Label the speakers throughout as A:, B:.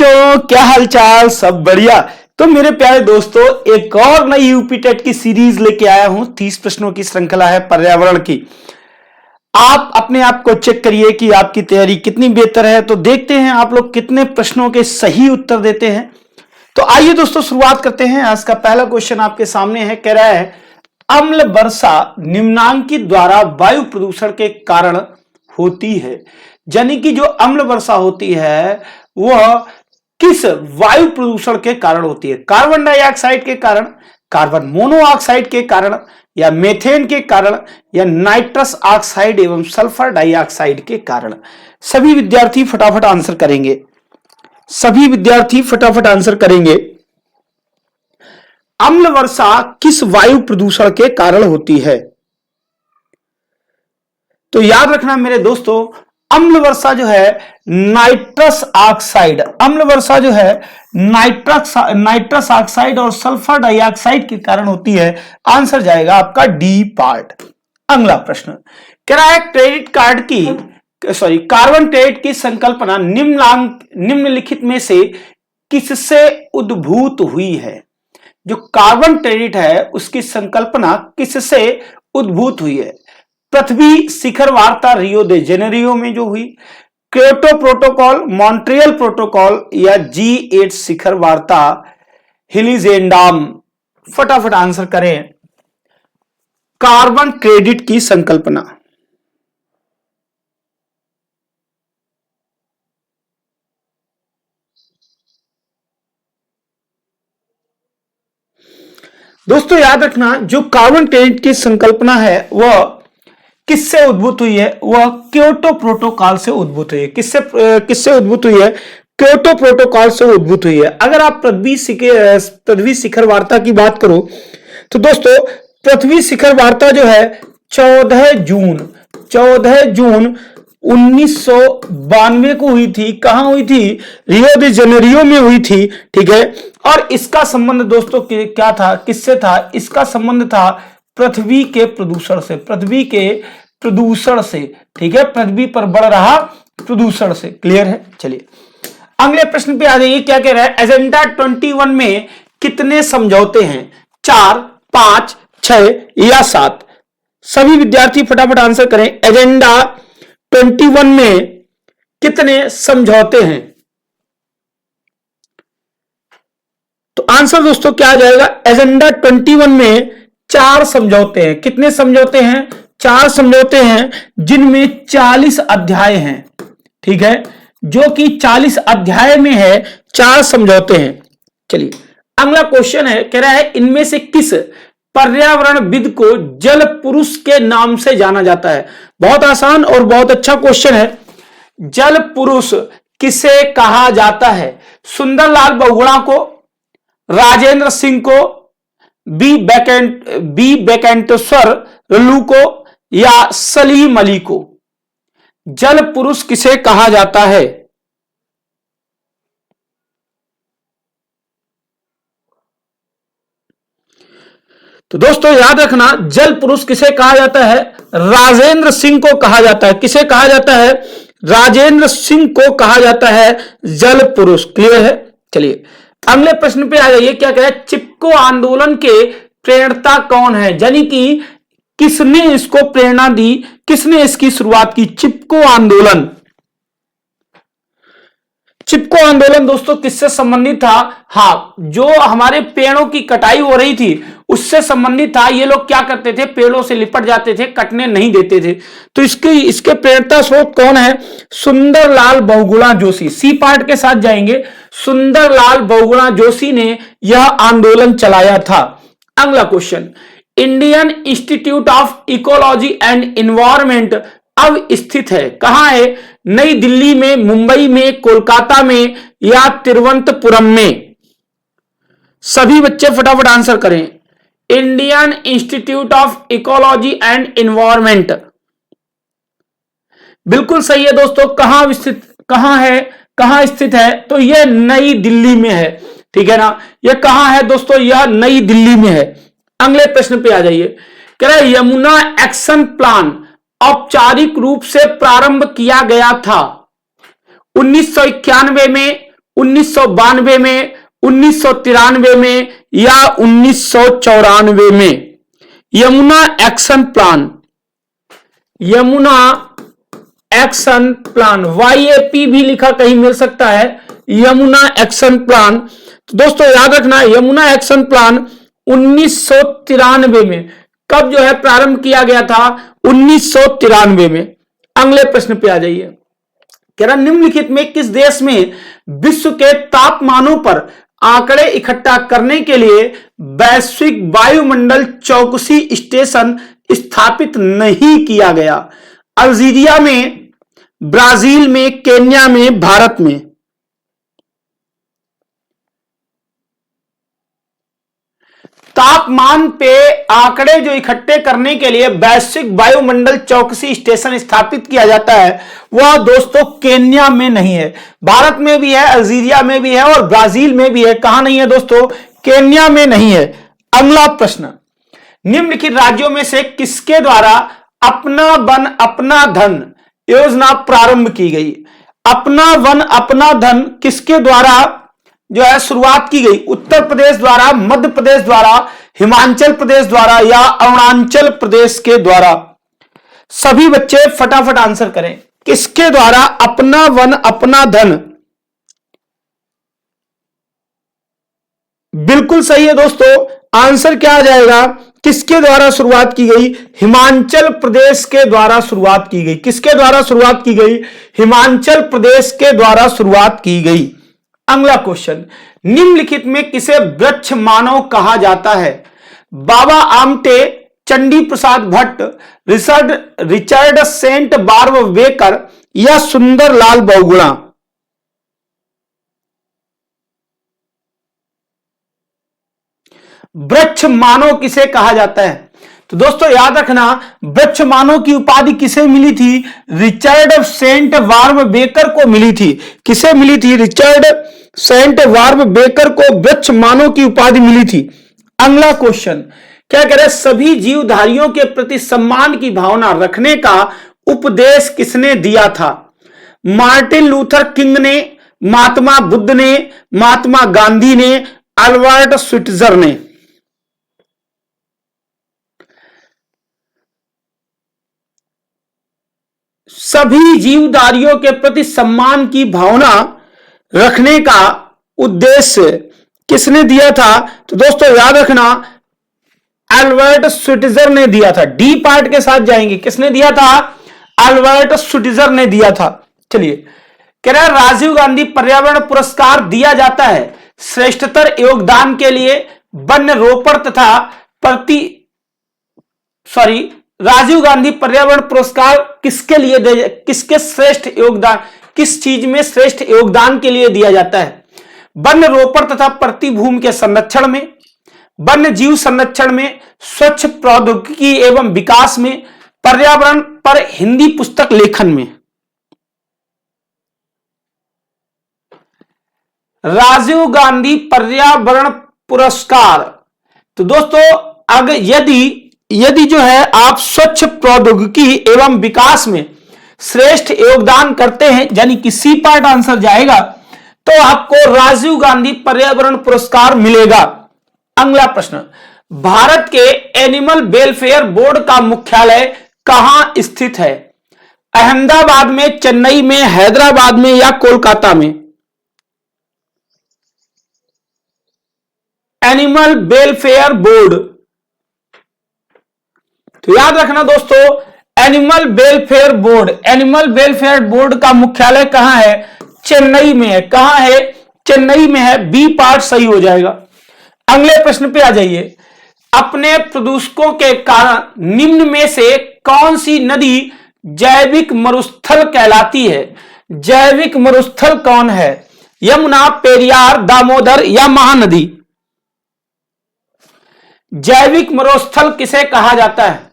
A: बच्चों, क्या हालचाल? सब बढ़िया। तो मेरे प्यारे दोस्तों, एक और नई यूपी टेट की सीरीज लेके आया हूं। 30 प्रश्नों की श्रृंखला है पर्यावरण की। आप अपने आप को चेक करिए कि आपकी तैयारी कितनी बेहतर है। तो देखते हैं आप लोग कितने प्रश्नों के सही उत्तर देते हैं। तो आइए दोस्तों, शुरुआत करते हैं। आज का पहला क्वेश्चन आपके सामने है। कह रहा है, अम्ल वर्षा निम्नांकित द्वारा वायु प्रदूषण के कारण होती है। यानी कि जो अम्ल वर्षा होती है वह किस वायु प्रदूषण के कारण होती है? कार्बन डाइऑक्साइड के कारण, कार्बन मोनोऑक्साइड के कारण, या मीथेन के कारण, या नाइट्रस ऑक्साइड एवं सल्फर डाइऑक्साइड के कारण। सभी विद्यार्थी फटाफट आंसर करेंगे। सभी विद्यार्थी फटाफट आंसर करेंगे। अम्ल वर्षा किस वायु प्रदूषण के कारण होती है? तो याद रखना मेरे दोस्तों, अम्ल वर्षा जो है नाइट्रस ऑक्साइड, अम्ल वर्षा जो है नाइट्रस ऑक्साइड और सल्फर डाइऑक्साइड के कारण होती है। आंसर जाएगा आपका डी पार्ट। अगला प्रश्न कह रहा है, क्रेडिट कार्ड की कार्बन क्रेडिट की संकल्पना निम्नलिखित में से किससे उद्भूत हुई है? जो कार्बन क्रेडिट है उसकी संकल्पना किससे उद्भूत हुई है? पृथ्वी शिखर वार्ता रियो दे जेनेरियो में जो हुई, क्योटो प्रोटोकॉल, मॉन्ट्रियल प्रोटोकॉल, या G8 शिखर वार्ता हिलीजेंडाम। फटाफट आंसर करें। कार्बन क्रेडिट की संकल्पना दोस्तों याद रखना, जो कार्बन क्रेडिट की संकल्पना है वह किससे उद्भूत हुई है? वह क्योटो प्रोटोकॉल से उद्भूत हुई है। किससे उद्भूत हुई है? क्योटो प्रोटोकॉल से उद्भूत हुई है। अगर आप पृथ्वी शिखर वार्ता की बात करो तो दोस्तों, पृथ्वी शिखर वार्ता जो है 14 जून 1992 को हुई थी। कहां हुई थी? रियो दे जेनेरियो में हुई थी। ठीक है। और इसका संबंध दोस्तों क्या था? किससे था? इसका संबंध था पृथ्वी के प्रदूषण से। पृथ्वी के प्रदूषण से, ठीक है, पृथ्वी पर बढ़ रहा प्रदूषण से। क्लियर है? चलिए अगले प्रश्न पे आ जाइए। क्या कह रहा है? एजेंडा 21 में कितने समझौते हैं? 4, 5, 6 या 7? सभी विद्यार्थी फटाफट आंसर करें। एजेंडा 21 में कितने समझौते हैं? तो आंसर दोस्तों क्या आ जाएगा? एजेंडा 21 में 4 समझौते हैं। कितने समझौते हैं? 4 समझौते हैं, जिनमें 40 अध्याय हैं। ठीक है, जो कि 40 अध्याय में है, 4 समझौते हैं। चलिए अगला क्वेश्चन है। कह रहा है, इनमें से किस पर्यावरणविद को जल पुरुष के नाम से जाना जाता है? बहुत आसान और बहुत अच्छा क्वेश्चन है। जल पुरुष किसे कहा जाता है? सुंदरलाल बहुगुणा को, राजेंद्र सिंह को, बी बेकेंटेश्वर लल्लू को, या सलीम अली को? जल पुरुष किसे कहा जाता है? तो दोस्तों याद रखना, जल पुरुष किसे कहा जाता है? राजेंद्र सिंह को कहा जाता है। किसे कहा जाता है? राजेंद्र सिंह को कहा जाता है जल पुरुष। क्लियर है? चलिए अगले प्रश्न पे आ जाइए। क्या कह रहा है? चिपको आंदोलन के प्रेरणता कौन है? यानी कि किसने इसको प्रेरणा दी, किसने इसकी शुरुआत की? चिपको आंदोलन। चिपको आंदोलन दोस्तों किससे संबंधित था? हाँ, जो हमारे पेड़ों की कटाई हो रही थी उससे संबंधित था। ये लोग क्या करते थे? पेड़ों से लिपट जाते थे, कटने नहीं देते थे। तो इसके प्रेरणा स्रोत कौन है? सुंदरलाल बहुगुणा जोशी। सी पार्ट के साथ जाएंगे। सुंदरलाल बहुगुणा जोशी ने यह आंदोलन चलाया था। अगला question, Indian institute of ecology and environment अब स्थित है कहां है? नई दिल्ली में, मुंबई में, कोलकाता में, या तिरुवनंतपुरम में? सभी बच्चे फटाफट आंसर करें। Indian institute of ecology and environment बिल्कुल सही है दोस्तों। कहां स्थित है? तो यह नई दिल्ली में है। ठीक है ना? यह कहां है दोस्तों? यह नई दिल्ली में है। अगले प्रश्न पे आ जाइए। कह रहा है, यमुना एक्शन प्लान औपचारिक रूप से प्रारंभ किया गया था 1991 में, 1992 में, 1993 में या 1994 में? Yamuna action plan, Yamuna action plan, YAP भी लिखा कहीं मिल सकता है, यमुना एक्शन प्लान। तो दोस्तों याद रखना, यमुना एक्शन प्लान 1993 में, कब जो है प्रारंभ किया गया था? 1993 में। अगले प्रश्न पे आ जाइए। कह रहा निम्नलिखित में किस देश में विश्व के तापमानों पर आंकड़े इकट्ठा करने के लिए वैश्विक वायुमंडल चौकसी स्टेशन स्थापित नहीं किया गया? अल्जीरिया में, ब्राजील में, केन्या में, भारत में? तापमान पे आंकड़े जो इकट्ठे करने के लिए वैश्विक वायुमंडल चौकसी स्टेशन स्थापित किया जाता है वह दोस्तों केन्या में नहीं है। भारत में भी है, अल्जीरिया में भी है और ब्राजील में भी है। कहां नहीं है दोस्तों? केन्या में नहीं है। अगला प्रश्न, निम्नलिखित राज्यों में से किसके द्वारा अपना वन अपना धन योजना प्रारंभ की गई? अपना वन अपना धन किसके द्वारा जो है शुरुआत की गई? उत्तर प्रदेश द्वारा, मध्य प्रदेश द्वारा, हिमाचल प्रदेश द्वारा या अरुणाचल प्रदेश के द्वारा? सभी बच्चे फटाफट आंसर करें। किसके द्वारा अपना वन अपना धन? बिल्कुल सही है दोस्तों। आंसर क्या आ जाएगा? किसके द्वारा शुरुआत की गई? हिमाचल प्रदेश के द्वारा शुरुआत की गई। किसके द्वारा शुरुआत की गई? हिमाचल प्रदेश के द्वारा शुरुआत की गई। अगला क्वेश्चन, निम्नलिखित में किसे वृक्ष मानव कहा जाता है? बाबा आमटे, चंडी प्रसाद भट्ट, रिचर्ड सेंट बार्बवेकर या सुंदरलाल बहुगुणा? वृक्ष मानव किसे कहा जाता है? तो दोस्तों याद रखना, वृक्ष मानव की उपाधि किसे मिली थी? रिचर्ड सेंट बार्बवेकर को मिली थी। किसे मिली थी? रिचर्ड सेंट बार्बवेकर को वृक्ष मानव की उपाधि मिली थी। अगला क्वेश्चन क्या कह रहे हैं? सभी जीवधारियों के प्रति सम्मान की भावना रखने का उपदेश किसने दिया था? मार्टिन लूथर किंग ने, महात्मा बुद्ध ने, महात्मा गांधी ने, अल्बर्ट स्विट्जर ने? सभी जीवधारियों के प्रति सम्मान की भावना रखने का उद्देश्य किसने दिया था? तो दोस्तों याद रखना, अल्बर्ट स्विट्जर ने दिया था। डी पार्ट के साथ जाएंगे। किसने दिया था? अल्बर्ट स्विट्जर ने दिया था। चलिए, कह रहा है राजीव गांधी पर्यावरण पुरस्कार दिया जाता है श्रेष्ठतर योगदान के लिए वन रोपण तथा राजीव गांधी पर्यावरण पुरस्कार किसके लिए किसके श्रेष्ठ योगदान, किस चीज में श्रेष्ठ योगदान के लिए दिया जाता है? वन रोपण तथा प्रतिभूमि के संरक्षण में, वन्य जीव संरक्षण में, स्वच्छ प्रौद्योगिकी एवं विकास में, पर्यावरण पर हिंदी पुस्तक लेखन में? राजीव गांधी पर्यावरण पुरस्कार। तो दोस्तों अगर यदि जो है आप स्वच्छ प्रौद्योगिकी एवं विकास में श्रेष्ठ योगदान करते हैं, यानी कि सी पार्ट आंसर जाएगा, तो आपको राजीव गांधी पर्यावरण पुरस्कार मिलेगा। अगला प्रश्न, भारत के एनिमल वेलफेयर बोर्ड का मुख्यालय कहां स्थित है? अहमदाबाद में, चेन्नई में, हैदराबाद में या कोलकाता में? एनिमल वेलफेयर बोर्ड, तो याद रखना दोस्तों, एनिमल वेलफेयर बोर्ड का मुख्यालय कहां है? चेन्नई में है। कहां है? चेन्नई में है। बी पार्ट सही हो जाएगा। अगले प्रश्न पे आ जाइए। अपने प्रदूषकों के कारण निम्न में से कौन सी नदी जैविक मरुस्थल कहलाती है? जैविक मरुस्थल कौन है? यमुना, पेरियार, दामोदर या महानदी? जैविक मरुस्थल किसे कहा जाता है?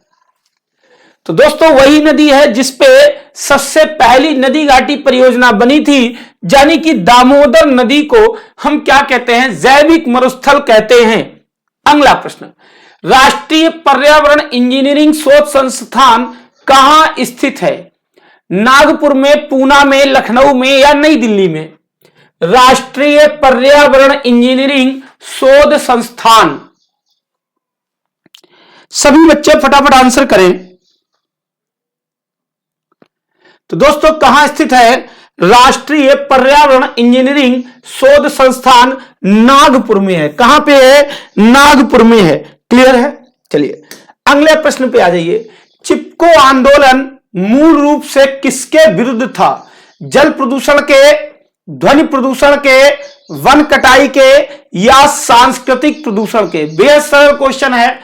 A: तो दोस्तों वही नदी है जिसपे सबसे पहली नदी घाटी परियोजना बनी थी, यानी कि दामोदर नदी को हम क्या कहते हैं? जैविक मरुस्थल कहते हैं। अगला प्रश्न, राष्ट्रीय पर्यावरण इंजीनियरिंग शोध संस्थान कहां स्थित है? नागपुर में, पूना में, लखनऊ में या नई दिल्ली में? राष्ट्रीय पर्यावरण इंजीनियरिंग शोध संस्थान? सभी बच्चे फटाफट आंसर करें। तो दोस्तों कहां स्थित है राष्ट्रीय पर्यावरण इंजीनियरिंग शोध संस्थान? नागपुर में है। कहां पे है? नागपुर में है। क्लियर है? चलिए अगले प्रश्न पे आ जाइए। चिपको आंदोलन मूल रूप से किसके विरुद्ध था? जल प्रदूषण के, ध्वनि प्रदूषण के, वन कटाई के, या सांस्कृतिक प्रदूषण के? बेहद सरल क्वेश्चन है।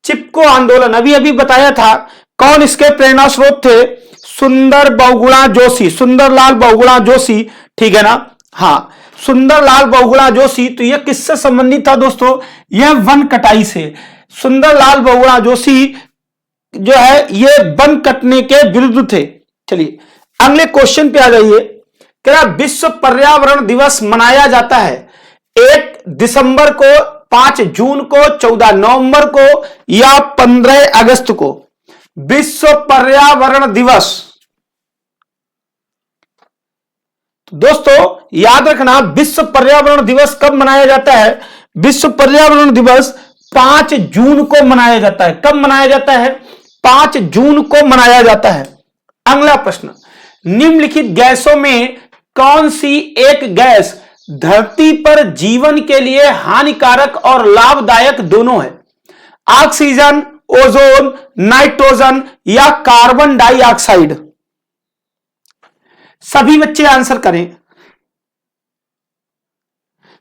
A: चिपको आंदोलन अभी अभी बताया था। कौन इसके प्रेरणा स्रोत थे? सुंदर बहुगुणा जोशी, सुंदरलाल बहुगुणा जोशी, ठीक है ना? हाँ, सुंदरलाल बहुगुणा जोशी। तो यह किससे संबंधित था दोस्तों? यह वन कटाई से। सुंदरलाल बहुगुणा जोशी जो है ये वन कटने के विरुद्ध थे। चलिए अगले क्वेश्चन पे आ जाइए। क्या विश्व पर्यावरण दिवस मनाया जाता है 1 दिसंबर को, 5 जून को, 14 नवंबर को, या 15 अगस्त को? विश्व पर्यावरण दिवस दोस्तों याद रखना, विश्व पर्यावरण दिवस कब मनाया जाता है? विश्व पर्यावरण दिवस 5 जून को मनाया जाता है। कब मनाया जाता है? 5 जून को मनाया जाता है। अगला प्रश्न, निम्नलिखित गैसों में कौन सी एक गैस धरती पर जीवन के लिए हानिकारक और लाभदायक दोनों है? ऑक्सीजन, ओजोन, नाइट्रोजन, या कार्बन डाइऑक्साइड? सभी बच्चे आंसर करें।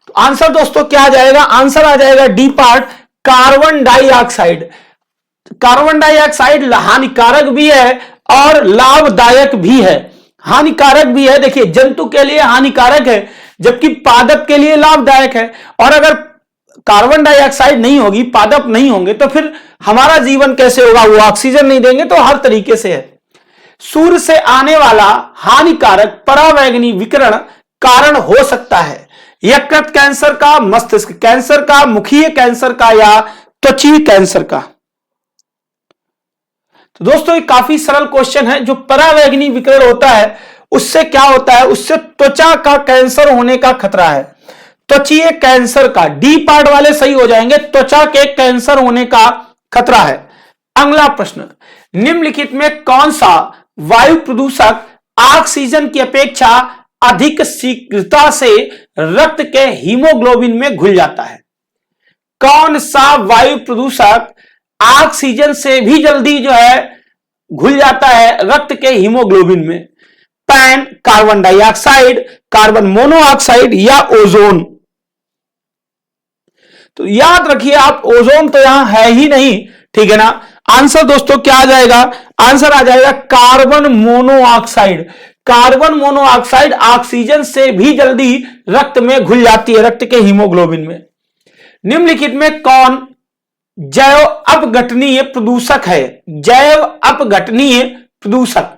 A: तो आंसर दोस्तों क्या आ जाएगा? आंसर आ जाएगा D part, carbon dioxide. Carbon dioxide हानिकारक भी है और लाभदायक भी है। हानिकारक भी है, देखिए जंतु के लिए हानिकारक है जबकि पादप के लिए लाभदायक है। और अगर कार्बन डाइऑक्साइड नहीं होगी, पादप नहीं होंगे, तो फिर हमारा जीवन कैसे होगा? वो ऑक्सीजन नहीं देंगे, तो हर तरीके से है। सूर्य से आने वाला हानिकारक परावैंगनी विकिरण कारण हो सकता है यकृत कैंसर का, मस्तिष्क कैंसर का, मुखीय कैंसर का, या त्वचीय कैंसर का? तो दोस्तों ये काफी सरल क्वेश्चन है। जो परावैंगनी विकिरण होता है उससे क्या होता है? उससे त्वचा का कैंसर होने का खतरा है। त्वचीय कैंसर का, डी पार्ट वाले सही हो जाएंगे, त्वचा के कैंसर होने का खतरा है। अगला प्रश्न, निम्नलिखित में कौन सा वायु प्रदूषक ऑक्सीजन की अपेक्षा अधिक शीघ्रता से रक्त के हीमोग्लोबिन में घुल जाता है? कौन सा वायु प्रदूषक ऑक्सीजन से भी जल्दी जो है घुल जाता है रक्त के हीमोग्लोबिन में? Pan, carbon dioxide, carbon monoxide, या ओजोन? तो याद रखिए आप, ओजोन तो यहां है ही नहीं, ठीक है ना? आंसर दोस्तों क्या आ जाएगा? आंसर आ जाएगा carbon monoxide. Carbon monoxide oxygen से भी जल्दी रक्त में घुल जाती है, रक्त के हीमोग्लोबिन में। निम्नलिखित में कौन जैव अपघटनीय प्रदूषक है? जैव अपघटनीय प्रदूषक,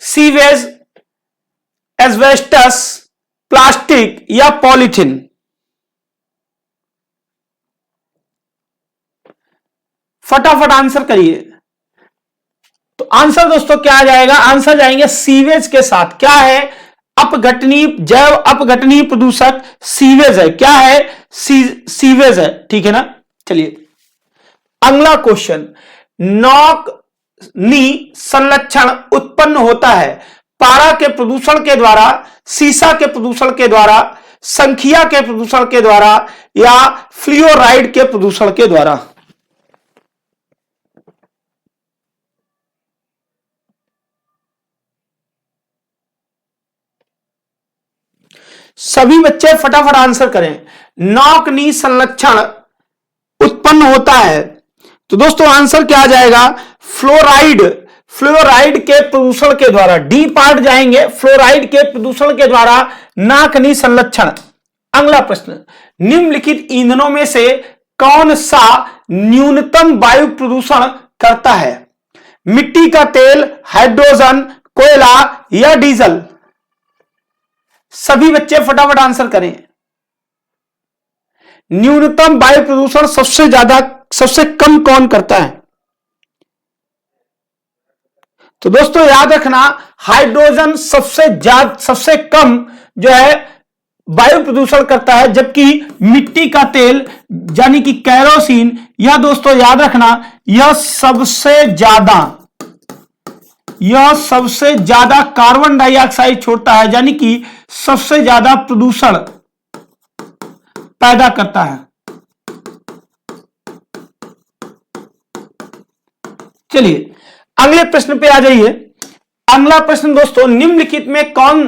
A: सीवेज, एस्बेस्टस, प्लास्टिक, या पॉलीथीन? फटाफट आंसर करिए। तो आंसर दोस्तों क्या आ जाएगा? आंसर जाएंगे सीवेज के साथ। क्या है? अपघटनीय, जैव अपघटनीय प्रदूषक सीवेज है। क्या है? सीवेज है, ठीक है ना? चलिए अगला क्वेश्चन, नौकनी संलक्षण उत्पन्न होता है पारा के प्रदूषण के द्वारा, सीसा के प्रदूषण के द्वारा, संखिया के प्रदूषण के द्वारा, या फ्लोराइड के प्रदूषण के द्वारा? सभी बच्चे फटाफट आंसर करें। नौकनी संलक्षण उत्पन्न होता है, तो दोस्तों आंसर क्या आ जाएगा? फ्लोराइड। फ्लोराइड के प्रदूषण के द्वारा, डी पार्ट जाएंगे, फ्लोराइड के प्रदूषण के द्वारा नाकनी संलक्षण। अगला प्रश्न, निम्नलिखित ईंधनों में से कौन सा न्यूनतम वायु प्रदूषण करता है? मिट्टी का तेल, हाइड्रोजन, कोयला, या डीजल? सभी बच्चे फटाफट आंसर करें। न्यूनतम वायु प्रदूषण सबसे ज्यादा, सबसे कम कौन करता है? तो दोस्तों याद रखना, हाइड्रोजन सबसे ज्यादा, सबसे कम जो है वायु प्रदूषण करता है, जबकि मिट्टी का तेल यानी कि कैरोसिन, यह दोस्तों याद रखना, यह सबसे ज्यादा कार्बन डाइऑक्साइड छोड़ता है, यानी कि सबसे ज्यादा प्रदूषण पैदा करता है। चलिए अगले प्रश्न पे आ जाइए। अगला प्रश्न दोस्तों, निम्नलिखित में कौन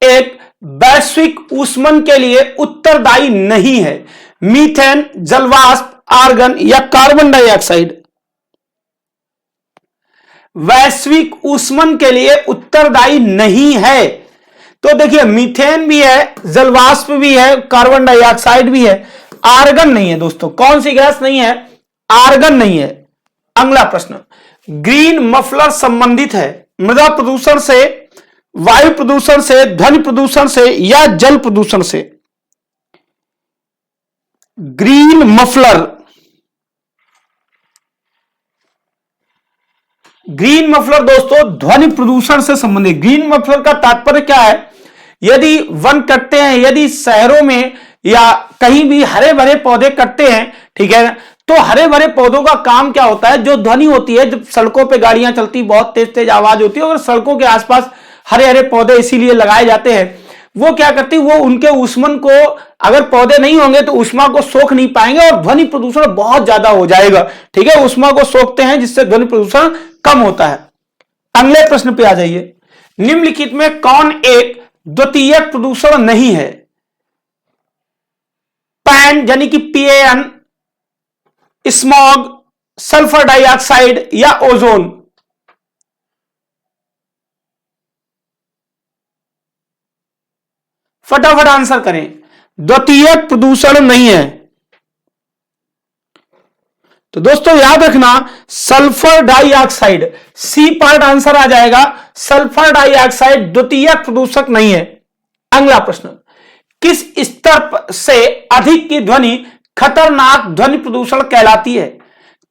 A: एक वैश्विक ऊष्मन के लिए उत्तरदायी नहीं है? मीथेन, जलवाष्प, आर्गन या कार्बन डाइऑक्साइड? वैश्विक ऊष्मन के लिए उत्तरदायी नहीं है, तो देखिए मीथेन भी है, जलवाष्प भी है, कार्बन डाइऑक्साइड भी है, आर्गन नहीं है दोस्तों। कौन सी गैस नहीं है? आर्गन नहीं है। अगला प्रश्न, ग्रीन मफलर संबंधित है मृदा प्रदूषण से, वायु प्रदूषण से, ध्वनि प्रदूषण से या जल प्रदूषण से? ग्रीन मफलर, ग्रीन मफलर दोस्तों ध्वनि प्रदूषण से संबंधित। ग्रीन मफलर का तात्पर्य क्या है? यदि वन कटते हैं, यदि शहरों में या कहीं भी हरे भरे पौधे कटते हैं, ठीक है, तो हरे भरे पौधों का काम क्या होता है? जो ध्वनि होती है, जब सड़कों पे गाड़ियां चलती, बहुत तेज तेज आवाज होती है, और सड़कों के आसपास हरे हरे पौधे इसीलिए लगाए जाते हैं, वो क्या करती, वो उनके ऊष्मन को, अगर पौधे नहीं होंगे तो ऊष्मा को सोख नहीं पाएंगे और ध्वनि प्रदूषण बहुत ज्यादा हो जाएगा। ठीक है, ऊष्मा को सोखते हैं जिससे ध्वनि प्रदूषण कम होता है। अगले प्रश्न पे आ जाइए। निम्नलिखित में कौन एक द्वितीयक प्रदूषण नहीं है? पैन यानी कि PAN, स्मॉग, सल्फर डाइऑक्साइड या ओजोन? फटाफट आंसर करें। द्वितीयक प्रदूषण नहीं है, तो दोस्तों याद रखना sulphur dioxide, C part answer आ जाएगा। सल्फर डाइऑक्साइड द्वितीयक प्रदूषक नहीं है। अगला प्रश्न, किस स्तर से अधिक की ध्वनि खतरनाक ध्वनि प्रदूषण कहलाती है?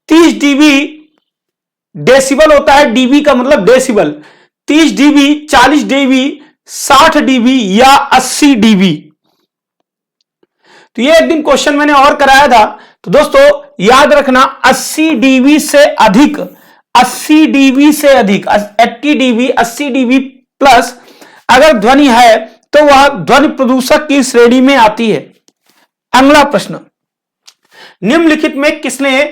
A: 30 dB डेसिबल होता है, डीबी का मतलब डेसिबल। 30 dB, 40 dB, 60 dB या 80 dB? तो ये एक दिन क्वेश्चन मैंने और कराया था, तो दोस्तों याद रखना 80 dB से अधिक, 80 dB से अधिक, 80 dB, 80 dB प्लस अगर ध्वनि है तो वह ध्वनि प्रदूषक की श्रेणी में आती है। अगला प्रश्न, निम्नलिखित में किसने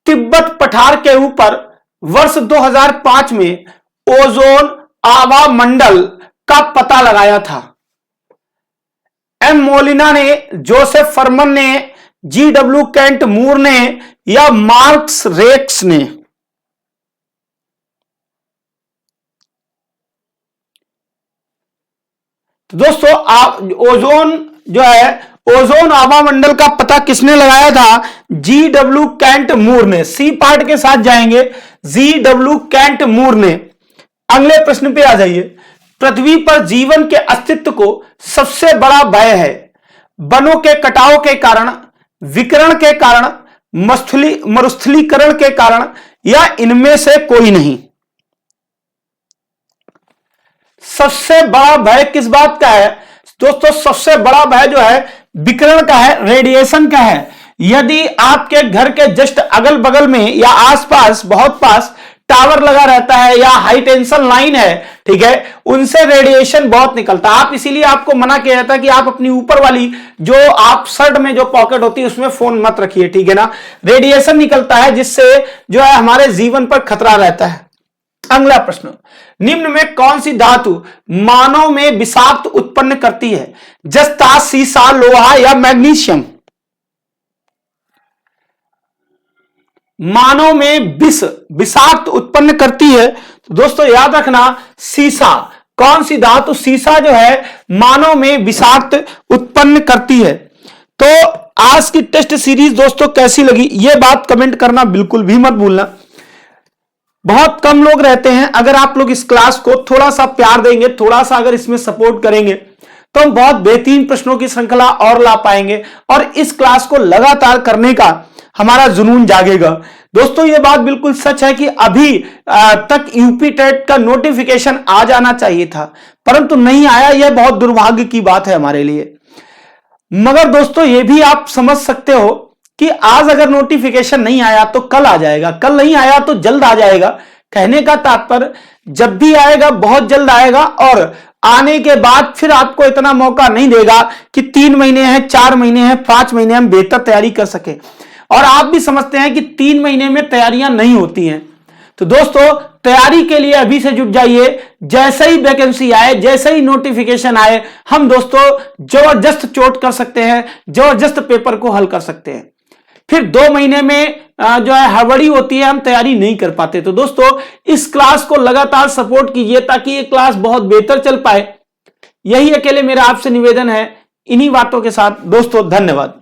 A: तिब्बत पठार के ऊपर वर्ष 2005 में ओजोन आवा मंडल का पता लगाया था? एम मोलिना ने, जोसेफ फरमन ने, GW केंट मूर ने या मार्क्स रेक्स ने? तो दोस्तों ओजोन जो है, ओजोन आवा मंडल का पता किसने लगाया था? GW केंट मूर ने। सी पार्ट के साथ जाएंगे, GW केंट मूर ने। अगले प्रश्न पे आ जाइए। पृथ्वी पर जीवन के अस्तित्व को सबसे बड़ा भय है? वनों के कटाव के कारण, विकिरण के कारण, मरुस्थलीकरण के कारण या इनमें से कोई नहीं? सबसे बड़ा भय किस बात का है दोस्तों? सबसे बड़ा भय जो है विकिरण का है, रेडिएशन का है। यदि आपके घर के जस्ट अगल बगल में या आसपास बहुत पास टावर लगा रहता है या हाई टेंशन लाइन है, ठीक है, उनसे रेडिएशन बहुत निकलता है। आप इसीलिए आपको मना किया जाता है कि आप अपनी ऊपर वाली जो आप शर्ट में जो पॉकेट होती है उसमें फोन मत रखिए, ठीक है ना। रेडिएशन निकलता है जिससे जो है हमारे जीवन पर खतरा रहता है। अगला प्रश्न, निम्न में कौन सी धातु मानव में विषाक्त उत्पन्न करती है? जस्ता, सीसा, लोहा या मैग्नीशियम? मानव में विषाक्त उत्पन्न करती है, तो दोस्तों याद रखना सीसा। कौन सी धातु? सीसा जो है मानव में विषाक्त उत्पन्न करती है। तो आज की टेस्ट सीरीज दोस्तों कैसी लगी ये बात कमेंट करना बिल्कुल भी मत भूलना। बहुत कम लोग रहते हैं, अगर आप लोग इस क्लास को थोड़ा सा प्यार देंगे, थोड़ा सा अगर इसमें सपोर्ट करेंगे तो हम बहुत बेहतरीन प्रश्नों की श्रृंखला और ला पाएंगे और इस क्लास को लगातार करने का हमारा जुनून जागेगा। दोस्तों ये बात बिल्कुल सच है कि अभी तक यूपी टेट का नोटिफिकेशन आ जाना चाहिए था, परंतु नहीं आया। यह बहुत दुर्भाग्य की बात है हमारे लिए। मगर दोस्तों ये भी आप समझ सकते हो कि आज अगर नोटिफिकेशन नहीं आया तो कल आ जाएगा, कल नहीं आया तो जल्द आ जाएगा। कहने का तात्पर्य जब भी आएगा बहुत जल्द आएगा, और आने के बाद फिर आपको इतना मौका नहीं देगा कि 3 महीने हैं, 4 महीने हैं, 5 महीने हम बेहतर तैयारी कर सके। और आप भी समझते हैं कि 3 महीने में तैयारियां नहीं होती हैं। तो दोस्तों तैयारी के लिए अभी से जुट जाइए। जैसे ही वैकेंसी आए, जैसे ही नोटिफिकेशन आए, हम दोस्तों जबरदस्त चोट कर सकते हैं, जबरदस्त पेपर को हल कर सकते हैं। फिर 2 महीने में जो है हड़बड़ी होती है, हम तैयारी नहीं कर पाते। तो दोस्तों इस क्लास को लगातार सपोर्ट कीजिए ताकि ये क्लास बहुत बेहतर चल पाए। यही अकेले मेरा आपसे निवेदन है। इन्हीं बातों के साथ दोस्तों धन्यवाद।